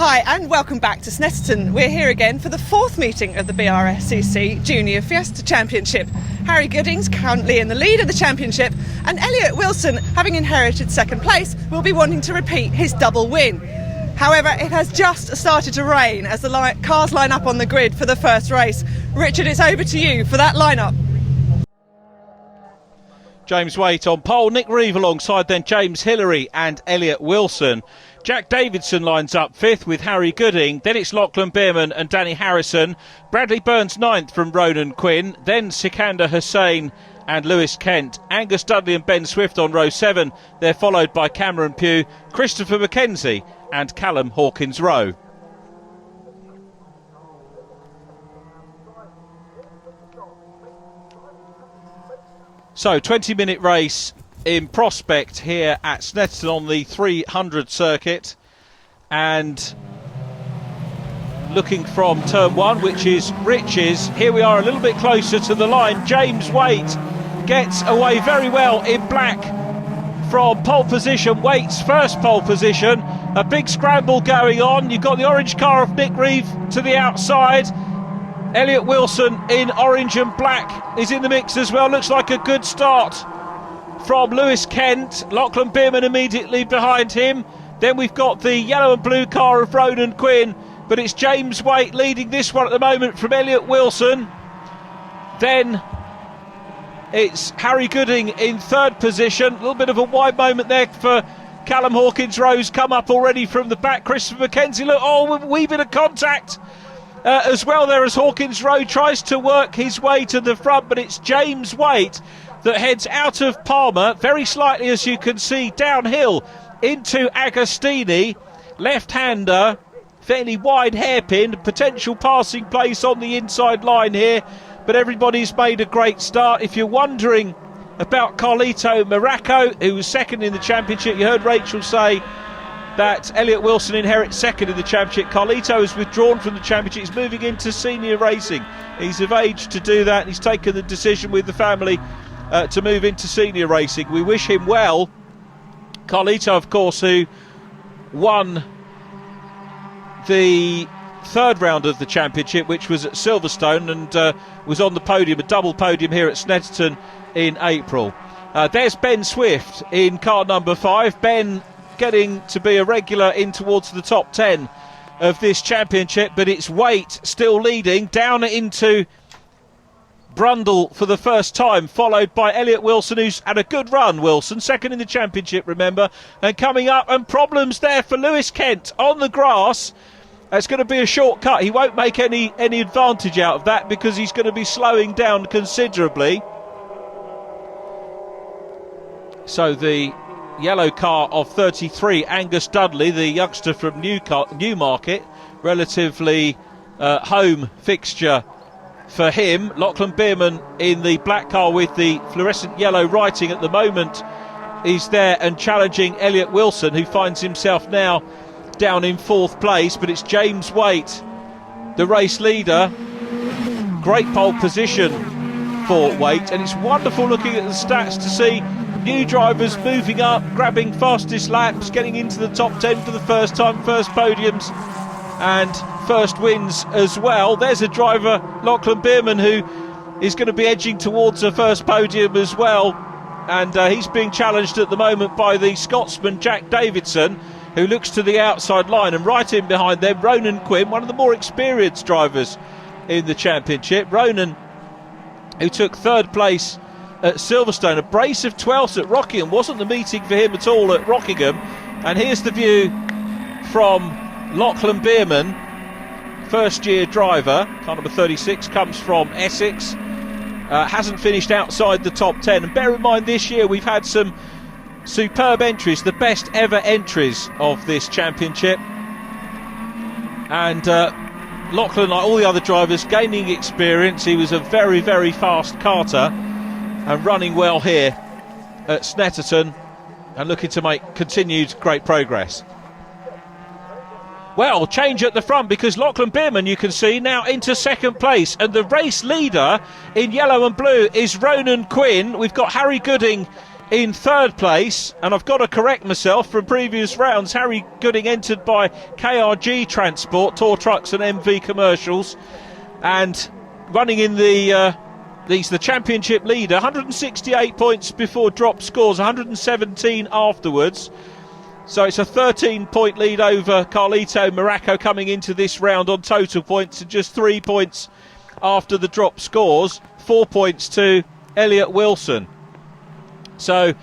Hi and welcome back to Snetterton. We're here again for the fourth meeting of the BRSCC Junior Fiesta Championship. Harry Gooding's currently in the lead of the championship, and Elliot Wilson, having inherited second place, will be wanting to repeat his double win. However, it has just started to rain as the cars line up on the grid for the first race. Richard, it's over to you for that lineup. James Waite on pole, Nick Reeve alongside then James Hillary and Elliot Wilson. Jack Davidson lines up fifth with Harry Gooding, then it's Lachlan Bierman and Danny Harrison. Bradley Burns ninth from Ronan Quinn, then Sikander Hussain and Lewis Kent. Angus Dudley and Ben Swift on row 7, they're followed by Cameron Pugh, Christopher Mackenzie and Callum Hawkins-Rowe. So 20-minute race in prospect here at Snetterton on the 300 circuit, and looking from turn 1, which is Rich's. Here we are a little bit closer to the line. James Waite gets away very well in black from pole position. Waite's first pole position. A big scramble going on. You've got the orange car of Nick Reeve to the outside. Elliot Wilson in orange and black is in the mix as well. Looks like a good start from Lewis Kent. Lachlan Bierman immediately behind him. Then we've got the yellow and blue car of Ronan Quinn, but it's James Waite leading this one at the moment from Elliot Wilson. Then it's Harry Gooding in third position. A little bit of a wide moment there for Callum Hawkins-Rowe's come up already from the back. Christopher Mackenzie, look, a wee bit of contact as well there as Hawkins-Rowe tries to work his way to the front, but it's James Waite that heads out of Palmer very slightly, as you can see, downhill into Agostini. Left-hander, fairly wide hairpin, potential passing place on the inside line here, but everybody's made a great start. If you're wondering about Carlito Maraco, who was second in the championship, you heard Rachel say that Elliot Wilson inherits second in the championship. Carlito has withdrawn from the championship. He's moving into senior racing. He's of age to do that, and he's taken the decision with the family to move into senior racing. We wish him well. Carlito, of course, who won the third round of the championship, which was at Silverstone, and was on the podium, a double podium here at Snetterton in April. There's Ben Swift in car number 5. Ben getting to be a regular in towards the top 10 of this championship, but it's Waite still leading down into Brundle for the first time, followed by Elliot Wilson, who's had a good run. Wilson second in the championship, remember, and coming up, and problems there for Lewis Kent on the grass. It's going to be a shortcut. He won't make any advantage out of that because he's going to be slowing down considerably. So the yellow car of 33, Angus Dudley, the youngster from Newmarket, relatively home fixture for him. Lachlan Bierman in the black car with the fluorescent yellow writing at the moment is there and challenging Elliot Wilson, who finds himself now down in fourth place, but it's James Waite, the race leader. Great pole position for Waite, and it's wonderful looking at the stats to see new drivers moving up, grabbing fastest laps, getting into the top 10 for the first time, first podiums and first wins as well. There's a driver, Lachlan Bierman, who is going to be edging towards a first podium as well, and he's being challenged at the moment by the Scotsman Jack Davidson, who looks to the outside line, and right in behind them Ronan Quinn, one of the more experienced drivers in the championship. Ronan, who took third place at Silverstone, a brace of 12th at Rockingham. Wasn't the meeting for him at all at Rockingham. And here's the view from Lachlan Bierman, first year driver. Car number 36 comes from Essex, hasn't finished outside the top 10, and bear in mind this year we've had some superb entries, the best ever entries of this championship, and Lachlan, like all the other drivers, gaining experience. He was a very, very fast karter and running well here at Snetterton and looking to make continued great progress. Well, change at the front because Lachlan Bierman, you can see, now into second place. And the race leader in yellow and blue is Ronan Quinn. We've got Harry Gooding in third place. And I've got to correct myself from previous rounds. Harry Gooding entered by KRG Transport, Tour Trucks and MV Commercials. And running in he's the championship leader. 168 points before drop scores, 117 afterwards. So it's a 13-point lead over Carlito Moracco coming into this round on total points, and just 3 points after the drop scores. 4 points to Elliot Wilson. So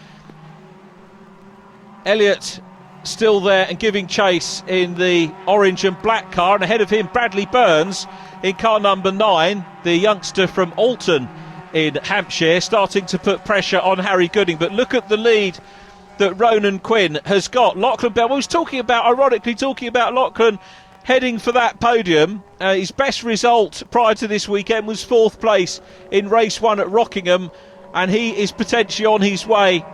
Elliot still there and giving chase in the orange and black car, and ahead of him Bradley Burns in car number 9, the youngster from Alton in Hampshire, starting to put pressure on Harry Gooding. But look at the lead that Ronan Quinn has got. Lachlan Bell was ironically talking about Lachlan heading for that podium. His best result prior to this weekend was 4th place in race 1 at Rockingham, and he is potentially on his way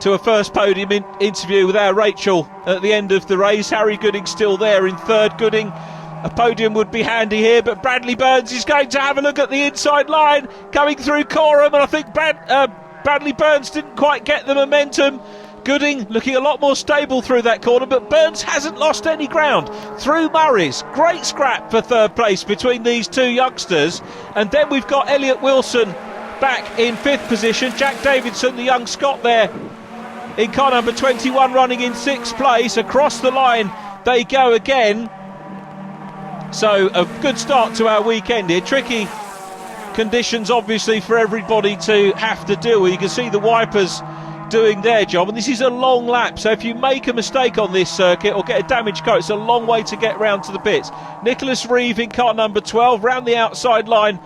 to a first podium interview with our Rachel at the end of the race. Harry Gooding still there in third. Gooding, a podium would be handy here, but Bradley Burns is going to have a look at the inside line coming through Coram, and I think Bradley Burns didn't quite get the momentum. Gooding looking a lot more stable through that corner, but Burns hasn't lost any ground through Murray's. Great scrap for third place between these two youngsters. And then we've got Elliot Wilson back in 5th position. Jack Davidson, the young Scot, there in car number 21, running in 6th place. Across the line they go again. So a good start to our weekend here. Tricky conditions obviously for everybody to have to deal with. You can see the wipers doing their job, and this is a long lap, so if you make a mistake on this circuit or get a damaged car, it's a long way to get round to the pits. Nicholas Reeve in car number 12, round the outside line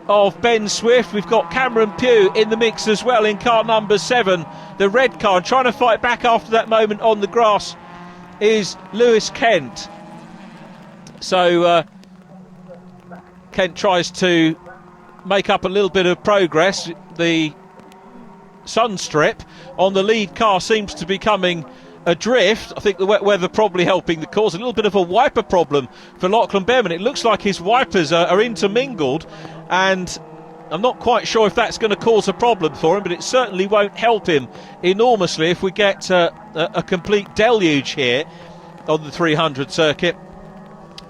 of Ben Swift. We've got Cameron Pugh in the mix as well in car number 7, the red car, and trying to fight back after that moment on the grass is Lewis Kent. So Kent tries to make up a little bit of progress. The sun strip on the lead car seems to be coming adrift. I think the wet weather probably helping the cause. A little bit of a wiper problem for Lachlan Bierman. It looks like his wipers are intermingled, and I'm not quite sure if that's going to cause a problem for him, but it certainly won't help him enormously if we get a complete deluge here on the 300 circuit.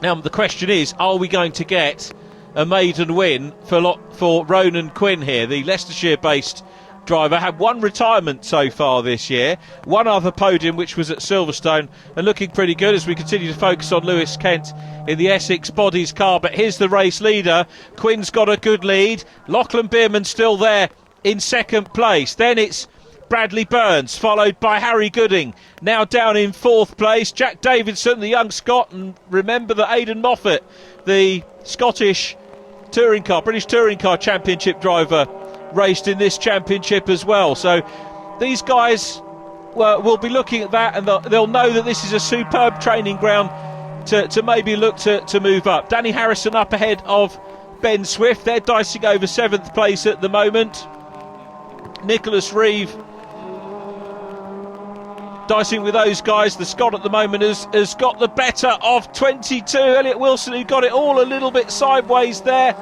Now the question is, are we going to get a maiden win for Ronan Quinn here? The Leicestershire-based driver had one retirement so far this year, one other podium which was at Silverstone, and looking pretty good as we continue to focus on Lewis Kent in the Essex Bodies car. But here's the race leader. Quinn's got a good lead. Lachlan Bierman still there in 2nd place. Then it's Bradley Burns, followed by Harry Gooding, now down in 4th place. Jack Davidson, the young Scot, and remember that Aidan Moffat, the British Touring Car Championship driver, raced in this championship as well. So these guys will be looking at that, and they'll know that this is a superb training ground to maybe look to move up. Danny Harrison up ahead of Ben Swift. They're dicing over 7th place at the moment. Nicholas Reeve dicing with those guys. The Scot at the moment has got the better of 22. Elliot Wilson, who got it all a little bit sideways there.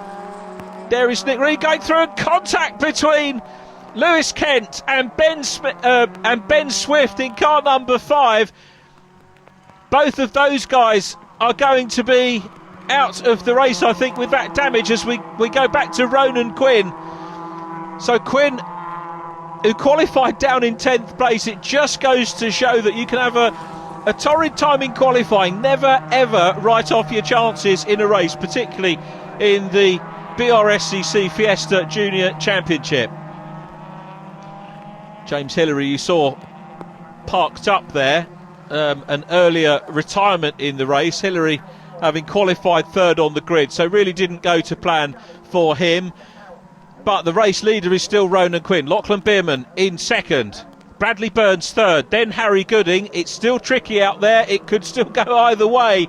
There is Nick Reeve going through, and contact between Lewis Kent and Ben Swift in car number 5. Both of those guys are going to be out of the race, I think, with that damage as we go back to Ronan Quinn. So Quinn, who qualified down in 10th place, it just goes to show that you can have a torrid time in qualifying. Never ever write off your chances in a race, particularly in the BRSCC Fiesta Junior Championship. James Hillary, you saw parked up there, an earlier retirement in the race. Hillary having qualified 3rd on the grid, so really didn't go to plan for him. But the race leader is still Ronan Quinn. Lachlan Bierman in 2nd, Bradley Burns 3rd, then Harry Gooding. It's still tricky out there, it could still go either way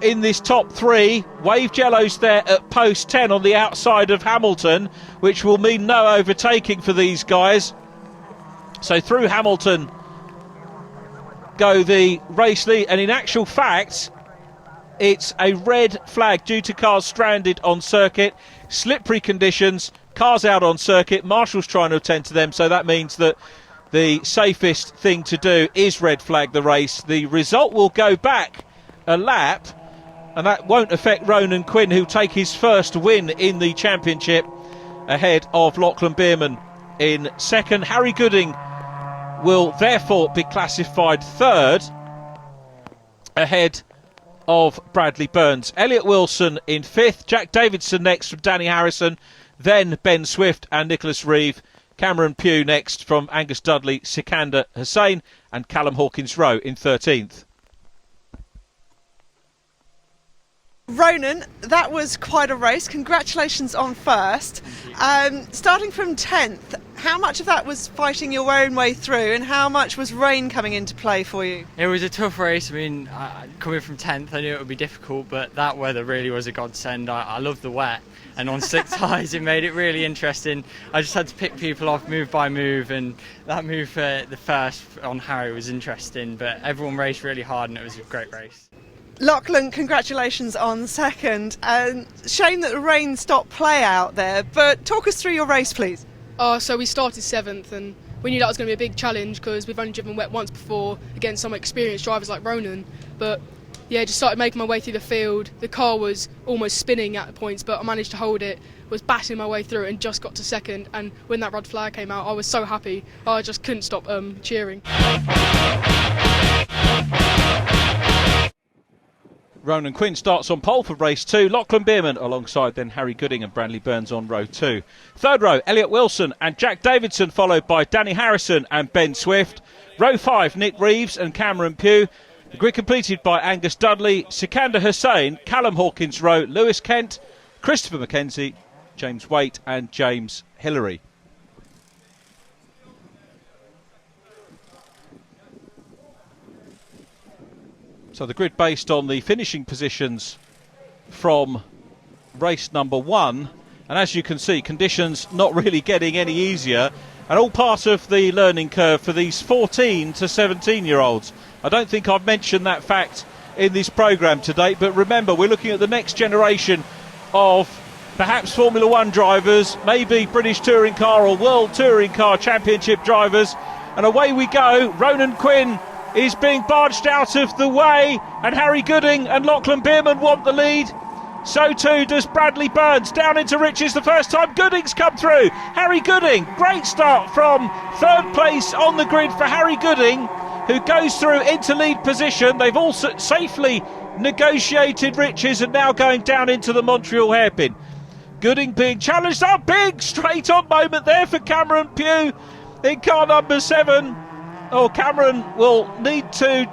in this top three. Waved yellows there at post 10 on the outside of Hamilton, which will mean no overtaking for these guys. So through Hamilton go the race lead, and in actual fact it's a red flag due to cars stranded on circuit, slippery conditions, cars out on circuit. Marshall's trying to attend to them, so that means that the safest thing to do is red flag the race. The result will go back a lap, and that won't affect Ronan Quinn, who'll take his first win in the championship ahead of Lachlan Bierman in second. Harry Gooding will therefore be classified third ahead of Bradley Burns. Elliot Wilson in fifth, Jack Davidson next from Danny Harrison, then Ben Swift and Nicholas Reeve. Cameron Pugh next from Angus Dudley, Sikander Hussain and Callum Hawkins-Rowe in 13th. Ronan, that was quite a race. Congratulations on first. Starting from 10th, how much of that was fighting your own way through and how much was rain coming into play for you? It was a tough race. I mean, coming from 10th, I knew it would be difficult, but that weather really was a godsend. I love the wet, and on slick tyres it made it really interesting. I just had to pick people off move by move, and that move for the first on Harry was interesting, but everyone raced really hard and it was a great race. Lachlan, congratulations on second. Shame that the rain stopped play out there, but talk us through your race, please. So we started 7th, and we knew that was going to be a big challenge because we've only driven wet once before against some experienced drivers like Ronan. But yeah, just started making my way through the field. The car was almost spinning at points, but I managed to hold it, was batting my way through it and just got to second. And when that red flag came out, I was so happy. I just couldn't stop cheering. Ronan Quinn starts on pole for race 2. Lachlan Bierman alongside then Harry Gooding and Bradley Burns on row 2. Third row, Elliot Wilson and Jack Davidson, followed by Danny Harrison and Ben Swift. Row 5, Nick Reeves and Cameron Pugh. The grid completed by Angus Dudley, Sikander Hussain, Callum Hawkins-Rowe, Lewis Kent, Christopher McKenzie, James Waite and James Hillary. So the grid based on the finishing positions from race number 1, and as you can see, conditions not really getting any easier, and all part of the learning curve for these 14 to 17 year olds. I don't think I've mentioned that fact in this programme today, but remember, we're looking at the next generation of perhaps Formula 1 drivers, maybe British Touring Car or World Touring Car Championship drivers, and away we go. Ronan Quinn is being barged out of the way, and Harry Gooding and Lachlan Bierman want the lead. So too does Bradley Burns. Down into Riches the first time. Gooding's come through. Harry Gooding, great start from third place on the grid for Harry Gooding, who goes through into lead position. They've also safely negotiated Riches and now going down into the Montreal hairpin. Gooding being challenged. A big straight on moment there for Cameron Pugh in car number 7. Oh, Cameron will need to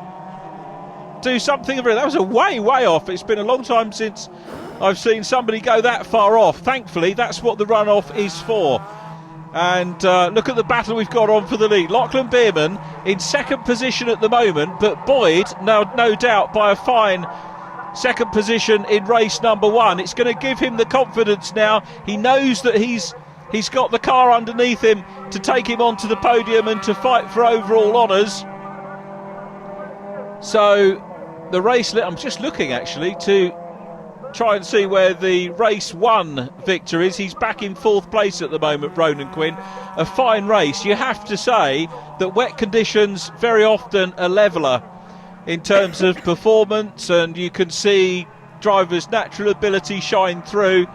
do something of it. That was a way off. It's been a long time since I've seen somebody go that far off. Thankfully, that's what the runoff is for. And look at the battle we've got on for the lead. Lachlan Bierman in second position at the moment, but Boyd, no doubt, by a fine second position in race number 1. It's going to give him the confidence now. He knows that he's got the car underneath him to take him onto the podium and to fight for overall honours. So the race, I'm just looking actually to try and see where the race 1 victor is. He's back in 4th place at the moment, Ronan Quinn. A fine race. You have to say that wet conditions very often are leveller in terms of performance, and you can see drivers' natural ability shine through,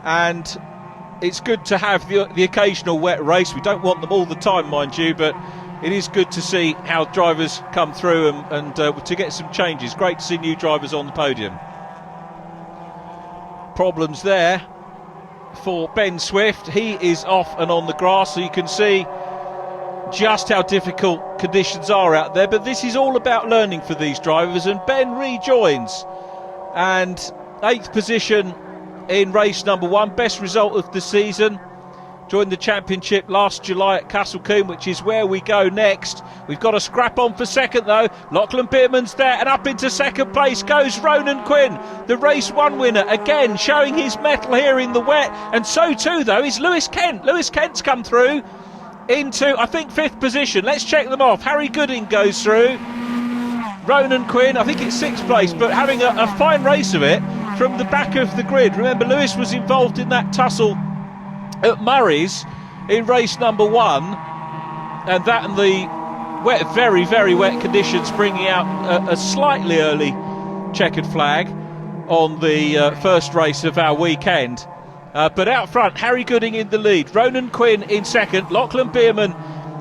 and it's good to have the occasional wet race. We don't want them all the time, mind you, but it is good to see how drivers come through and to get some changes. Great to see new drivers on the podium. Problems there for Ben Swift. He is off and on the grass, so you can see just how difficult conditions are out there. But this is all about learning for these drivers, and Ben rejoins. And 8th position in race number 1, best result of the season. Joined the championship last July at Castlecombe, which is where we go next. We've got a scrap on for second though. Lachlan Bierman's there, and up into second place goes Ronan Quinn, the race 1 winner, again showing his mettle here in the wet. And so too though is Lewis Kent. Lewis Kent's come through into, I think, 5th position. Let's check them off. Harry Gooding goes through. Ronan Quinn, I think it's 6th place, but having a fine race of it from the back of the grid. Remember, Lewis was involved in that tussle at Murray's in race number 1, and that and the wet, very, very wet conditions bringing out a slightly early checkered flag on the first race of our weekend. But out front, Harry Gooding in the lead, Ronan Quinn in second, Lachlan Bierman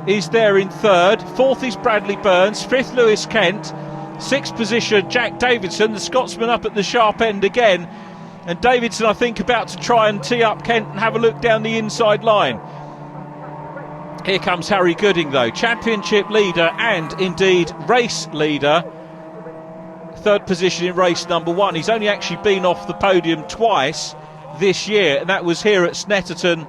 is there in third, 4th is Bradley Burns, 5th Lewis Kent, 6th position Jack Davidson, the Scotsman up at the sharp end again. And Davidson, I think, about to try and tee up Kent and have a look down the inside line. Here comes Harry Gooding, though, championship leader and indeed race leader. 3rd position in race number 1. He's only actually been off the podium twice this year, and that was here at Snetterton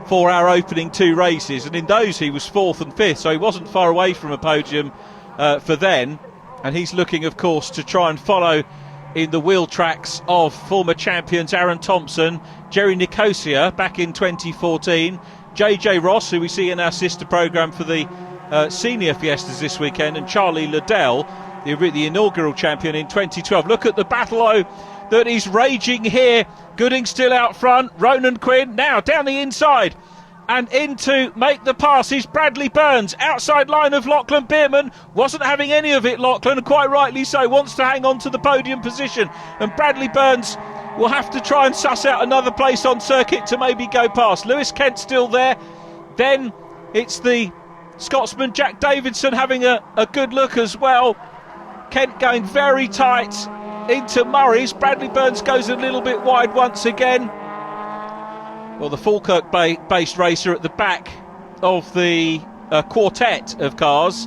for our opening 2 races. And in those, he was 4th and 5th, so he wasn't far away from a podium for then. And he's looking, of course, to try and follow in the wheel tracks of former champions Aaron Thompson, Jerry Nicosia back in 2014, JJ Ross, who we see in our sister programme for the senior Fiestas this weekend, and Charlie Liddell, the inaugural champion in 2012. Look at the battle that is raging here. Gooding still out front, Ronan Quinn now down the inside, and in to make the pass is Bradley Burns, outside line of Lachlan Bierman. Wasn't having any of it, Lachlan, quite rightly so, wants to hang on to the podium position, and Bradley Burns will have to try and suss out another place on circuit to maybe go past. Lewis Kent still there, then it's the Scotsman Jack Davidson having a good look as well. Kent going very tight into Murray's. Bradley Burns goes a little bit wide once again. Well, the Falkirk-based racer at the back of the quartet of cars.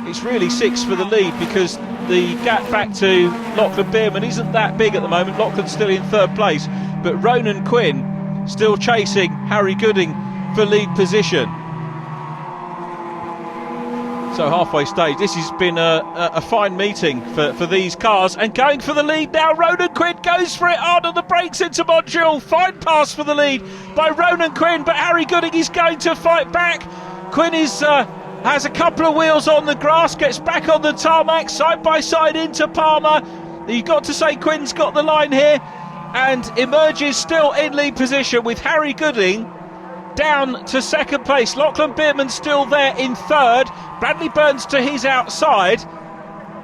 It's really 6 for the lead because the gap back to Lachlan Bierman isn't that big at the moment. Lachlan's still in 3rd place, but Ronan Quinn still chasing Harry Gooding for lead position. So halfway stage, this has been a fine meeting for these cars, and going for the lead now, Ronan Quinn goes for it hard on the brakes into Montreal. Fine pass for the lead by Ronan Quinn, but Harry Gooding is going to fight back. Quinn has a couple of wheels on the grass, gets back on the tarmac, side by side into Palmer. You've got to say Quinn's got the line here, and emerges still in lead position with Harry Gooding down to 2nd place. Lachlan Bierman still there in 3rd. Bradley Burns to his outside.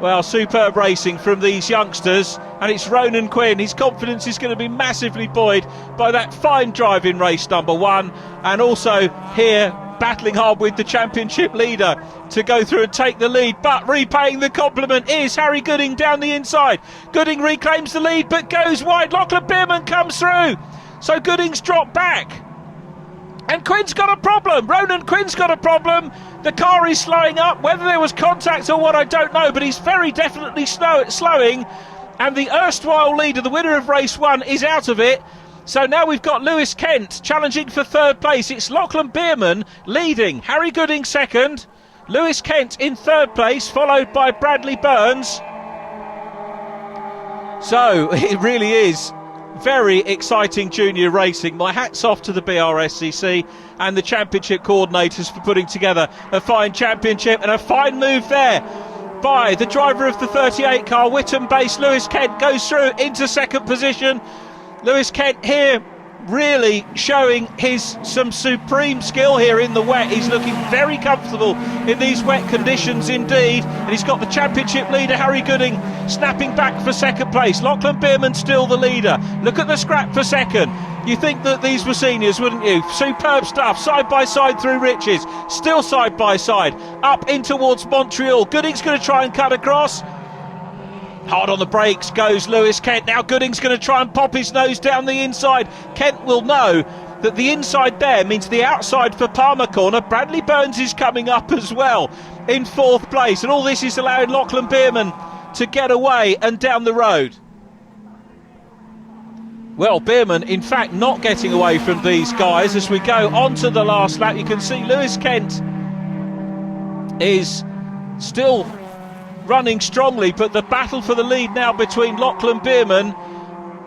Well, superb racing from these youngsters, and it's Ronan Quinn. His confidence is going to be massively buoyed by that fine drive in race number 1, and also here battling hard with the championship leader to go through and take the lead, but repaying the compliment is Harry Gooding down the inside. Gooding reclaims the lead but goes wide. Lachlan Bierman comes through, so Gooding's dropped back. And Quinn's got a problem. Ronan Quinn's got a problem. The car is slowing up. Whether there was contact or what, I don't know, but he's very definitely slowing. And the erstwhile leader, the winner of race 1, is out of it. So now we've got Lewis Kent challenging for 3rd place. It's Lachlan Bierman leading, Harry Gooding 2nd, Lewis Kent in 3rd place, followed by Bradley Burns. So it really is very exciting junior racing. My hat's off to the BRSCC and the championship coordinators for putting together a fine championship, and a fine move there by the driver of the 38 car, Whittam-based Lewis Kent, goes through into 2nd position. Lewis Kent here really showing some supreme skill here in the wet. He's looking very comfortable in these wet conditions indeed, and he's got the championship leader Harry Gooding snapping back for 2nd place. Lachlan Bierman still the leader. Look at the scrap for 2nd. You think that these were seniors, wouldn't you? Superb stuff, side by side through Riches, still side by side up in towards Montreal. Gooding's going to try and cut across. Hard on the brakes goes Lewis Kent. Now Gooding's going to try and pop his nose down the inside. Kent will know that the inside there means the outside for Palmer corner. Bradley Burns is coming up as well in 4th place, and all this is allowing Lachlan Bierman to get away and down the road. Well, Bierman, in fact, not getting away from these guys as we go on to the last lap. You can see Lewis Kent is still running strongly, but the battle for the lead now between Lachlan Bierman,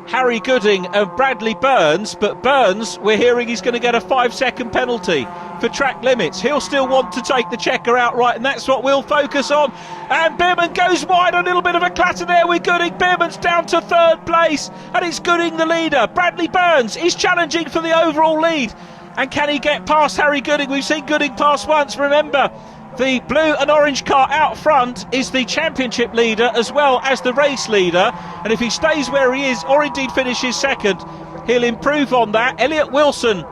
Harry Gooding and Bradley Burns. But Burns, we're hearing he's going to get a 5-second penalty for track limits. He'll still want to take the checker outright, and that's what we'll focus on. And Bierman goes wide, a little bit of a clatter there with Gooding. Bierman's down to 3rd place, and it's Gooding the leader. Bradley Burns is challenging for the overall lead, and can he get past Harry Gooding? We've seen Gooding pass once, remember. The blue and orange car out front is the championship leader as well as the race leader, and if he stays where he is, or indeed finishes 2nd, he'll improve on that. Elliot Wilson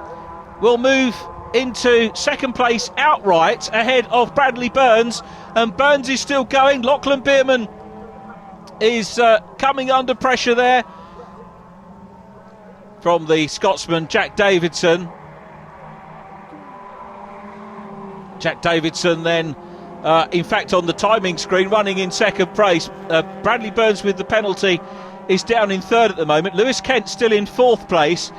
will move into 2nd place outright ahead of Bradley Burns, and Burns is still going. Lachlan Bierman is coming under pressure there from the Scotsman Jack Davidson. Jack Davidson then, in fact, on the timing screen, running in 2nd place. Bradley Burns with the penalty is down in 3rd at the moment. Lewis Kent still in 4th place.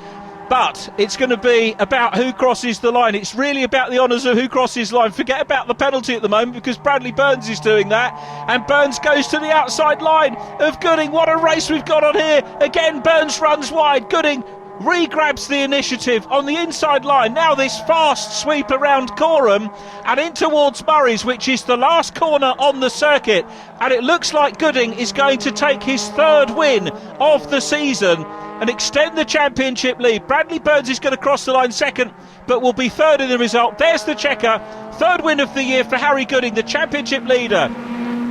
But it's going to be about who crosses the line. It's really about the honours of who crosses the line. Forget about the penalty at the moment, because Bradley Burns is doing that. And Burns goes to the outside line of Gooding. What a race we've got on here. Again, Burns runs wide. Gooding re-grabs the initiative on the inside line. Now this fast sweep around Corham and in towards Murray's, which is the last corner on the circuit. And it looks like Gooding is going to take his 3rd win of the season and extend the championship lead. Bradley Burns is going to cross the line 2nd, but will be 3rd in the result. There's the checker. 3rd win of the year for Harry Gooding, the championship leader.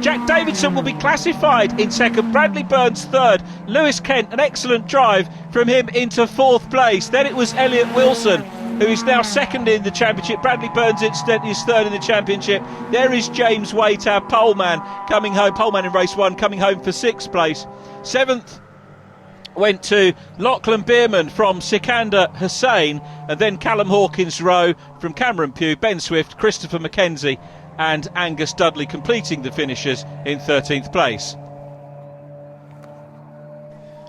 Jack Davidson will be classified in 2nd, Bradley Burns 3rd, Lewis Kent, an excellent drive from him into 4th place. Then it was Elliot Wilson, who is now 2nd in the championship. Bradley Burns incidentally is 3rd in the championship. There is James Waite, our poleman, coming home, poleman in race 1, coming home for 6th place. 7th went to Lachlan Bierman from Sikander Hussain, and then Callum Hawkins Rowe from Cameron Pugh, Ben Swift, Christopher Mackenzie and Angus Dudley completing the finishers in 13th place.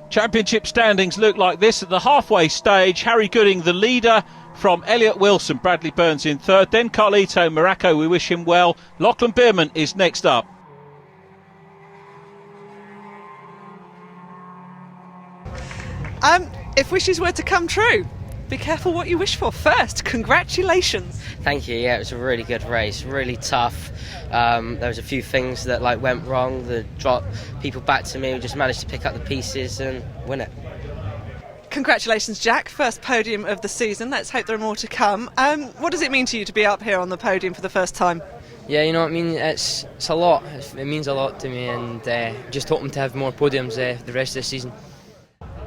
Championship standings look like this at the halfway stage. Harry Gooding the leader from Elliot Wilson, Bradley Burns in 3rd, then Carlito Moracco, we wish him well. Lachlan Bierman is next up. If wishes were to come true, be careful what you wish for. First, congratulations. Thank you. Yeah, it was a really good race, really tough. There was a few things that went wrong. The drop people back to me. We just managed to pick up the pieces and win it. Congratulations, Jack. First podium of the season. Let's hope there are more to come. What does it mean to you to be up here on the podium for the first time? Yeah, you know what I mean. It's a lot. It means a lot to me, and just hoping to have more podiums the rest of the season.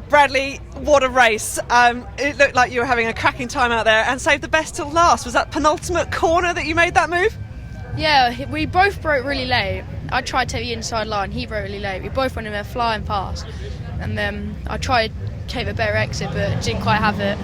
Bradley, what a race. It looked like you were having a cracking time out there and saved the best till last. Was that penultimate corner that you made that move? Yeah, we both broke really late. I tried to take the inside line, he broke really late. We both went in there flying past. And then I tried to take a better exit, but didn't quite have it.